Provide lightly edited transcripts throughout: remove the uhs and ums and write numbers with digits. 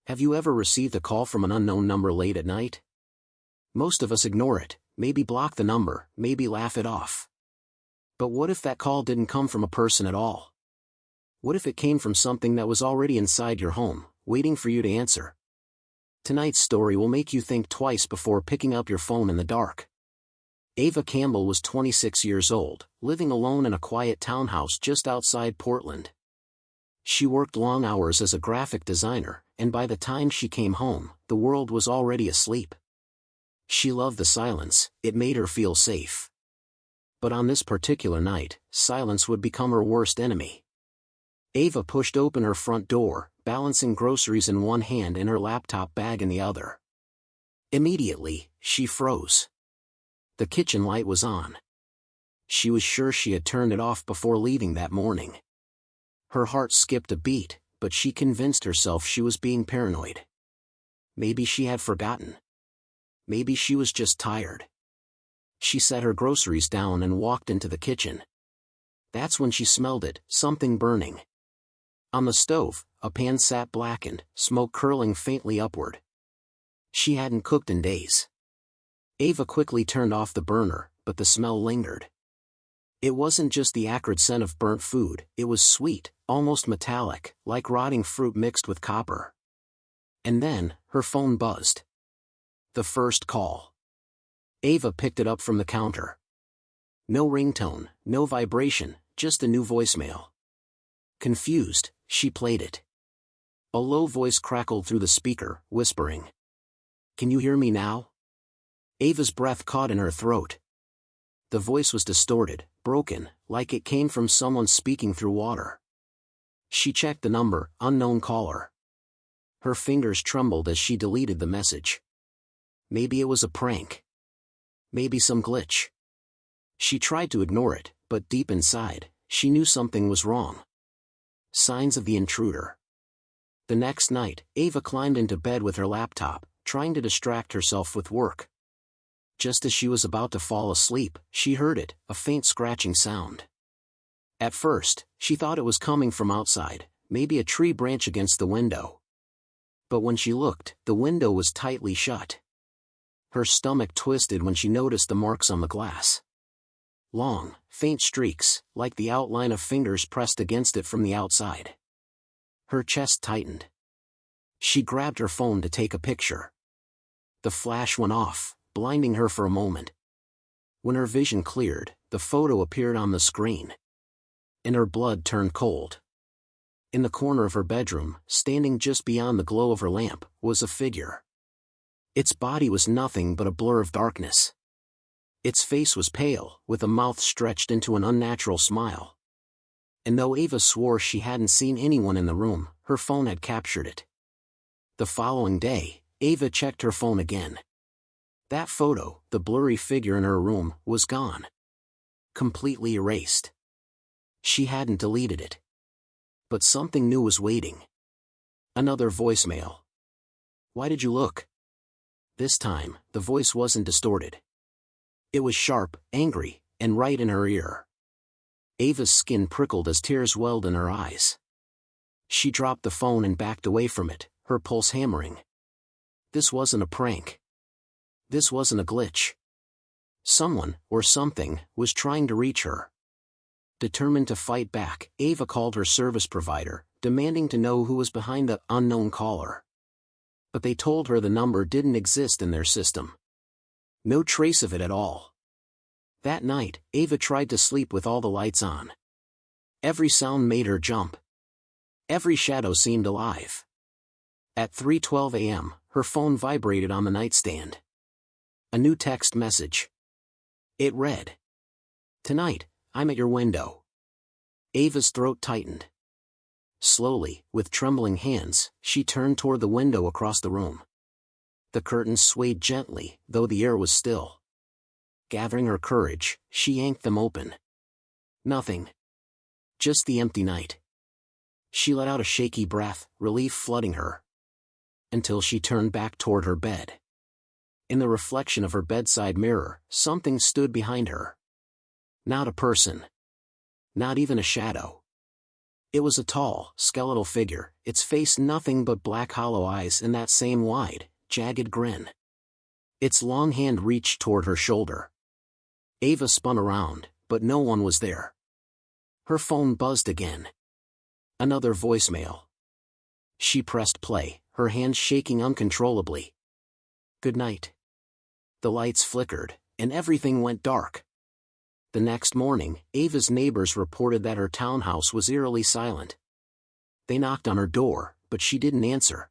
Have you ever received a call from an unknown number late at night? Most of us ignore it, maybe block the number, maybe laugh it off. But what if that call didn't come from a person at all? What if it came from something that was already inside your home, waiting for you to answer? Tonight's story will make you think twice before picking up your phone in the dark. Ava Campbell was 26 years old, living alone in a quiet townhouse just outside Portland. She worked long hours as a graphic designer, and by the time she came home, the world was already asleep. She loved the silence, it made her feel safe. But on this particular night, silence would become her worst enemy. Ava pushed open her front door, balancing groceries in one hand and her laptop bag in the other. Immediately, she froze. The kitchen light was on. She was sure she had turned it off before leaving that morning. Her heart skipped a beat, but she convinced herself she was being paranoid. Maybe she had forgotten. Maybe she was just tired. She set her groceries down and walked into the kitchen. That's when she smelled it, something burning. On the stove, a pan sat blackened, smoke curling faintly upward. She hadn't cooked in days. Ava quickly turned off the burner, but the smell lingered. It wasn't just the acrid scent of burnt food, it was sweet, almost metallic, like rotting fruit mixed with copper. And then, her phone buzzed. The first call. Ava picked it up from the counter. No ringtone, no vibration, just a new voicemail. Confused, she played it. A low voice crackled through the speaker, whispering. "Can you hear me now?" Ava's breath caught in her throat. The voice was distorted, broken, like it came from someone speaking through water. She checked the number, unknown caller. Her fingers trembled as she deleted the message. Maybe it was a prank. Maybe some glitch. She tried to ignore it, but deep inside, she knew something was wrong. Signs of the intruder. The next night, Ava climbed into bed with her laptop, trying to distract herself with work. Just as she was about to fall asleep, she heard it, a faint scratching sound. At first, she thought it was coming from outside, maybe a tree branch against the window. But when she looked, the window was tightly shut. Her stomach twisted when she noticed the marks on the glass. Long, faint streaks, like the outline of fingers pressed against it from the outside. Her chest tightened. She grabbed her phone to take a picture. The flash went off, blinding her for a moment. When her vision cleared, the photo appeared on the screen. And her blood turned cold. In the corner of her bedroom, standing just beyond the glow of her lamp, was a figure. Its body was nothing but a blur of darkness. Its face was pale, with a mouth stretched into an unnatural smile. And though Ava swore she hadn't seen anyone in the room, her phone had captured it. The following day, Ava checked her phone again. That photo, the blurry figure in her room, was gone. Completely erased. She hadn't deleted it. But something new was waiting. Another voicemail. "Why did you look?" This time, the voice wasn't distorted. It was sharp, angry, and right in her ear. Ava's skin prickled as tears welled in her eyes. She dropped the phone and backed away from it, her pulse hammering. This wasn't a prank. This wasn't a glitch. Someone, or something, was trying to reach her. Determined to fight back, Ava called her service provider, demanding to know who was behind the unknown caller. But they told her the number didn't exist in their system. No trace of it at all. That night, Ava tried to sleep with all the lights on. Every sound made her jump. Every shadow seemed alive. At 3:12 a.m., her phone vibrated on the nightstand. A new text message. It read, "Tonight, I'm at your window." Ava's throat tightened. Slowly, with trembling hands, she turned toward the window across the room. The curtains swayed gently, though the air was still. Gathering her courage, she yanked them open. Nothing. Just the empty night. She let out a shaky breath, relief flooding her. Until she turned back toward her bed. In the reflection of her bedside mirror, something stood behind her. Not a person. Not even a shadow. It was a tall, skeletal figure, its face nothing but black hollow eyes and that same wide, jagged grin. Its long hand reached toward her shoulder. Ava spun around, but no one was there. Her phone buzzed again. Another voicemail. She pressed play, her hands shaking uncontrollably. Good night. The lights flickered, and everything went dark. The next morning, Ava's neighbors reported that her townhouse was eerily silent. They knocked on her door, but she didn't answer.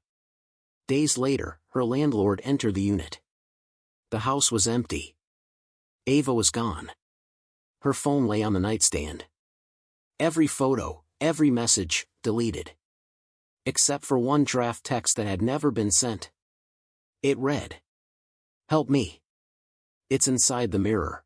Days later, her landlord entered the unit. The house was empty. Ava was gone. Her phone lay on the nightstand. Every photo, every message, deleted. Except for one draft text that had never been sent. It read, "Help me. It's inside the mirror."